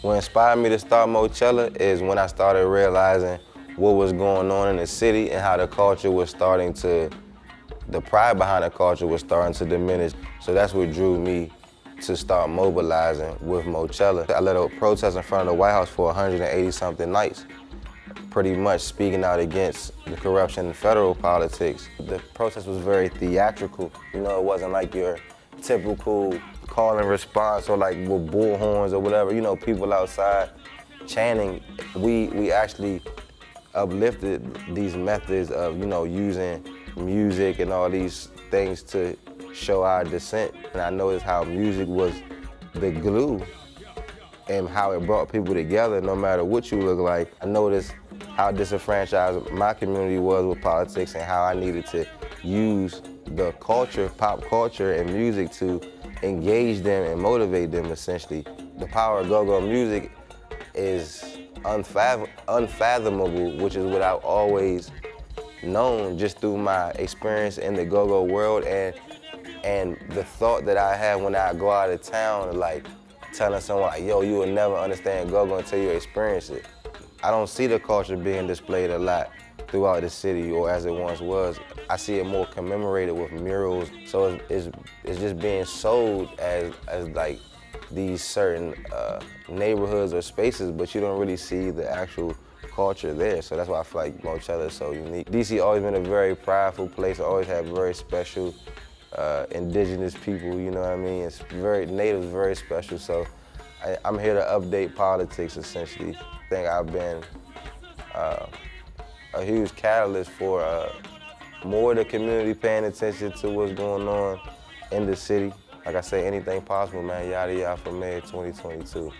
What inspired me to start Mochella is when I started realizing what was going on in the city and how the culture was starting to, the pride behind the culture was starting to diminish. So that's what drew me to start mobilizing with Mochella. I led a protest in front of the White House for 180-something nights, pretty much speaking out against the corruption in federal politics. The protest was very theatrical. You know, it wasn't like your typical call and response or like with bullhorns or whatever, you know, people outside chanting. We actually uplifted these methods of, you know, using music and all these things to show our dissent. And I noticed how music was the glue and how it brought people together no matter what you look like. I noticed how disenfranchised my community was with politics and how I needed to use the culture, pop culture and music to engage them and motivate them essentially. The power of go-go music is unfathomable, which is what I've always known just through my experience in the go-go world and the thought that I have when I go out of town, like telling someone like, yo, you will never understand go-go until you experience it. I don't see the culture being displayed a lot throughout the city or as it once was. I see it more commemorated with murals. So it's just being sold as like these certain neighborhoods or spaces, but you don't really see the actual culture there. So that's why I feel like Mochella is so unique. DC always been a very prideful place. I always had very special indigenous people, you know what I mean? It's very, natives very special. So I'm here to update politics essentially. I think I've been a huge catalyst for more of the community paying attention to what's going on in the city. Like I say, anything possible, man. Yaddiya for Mayor 2022.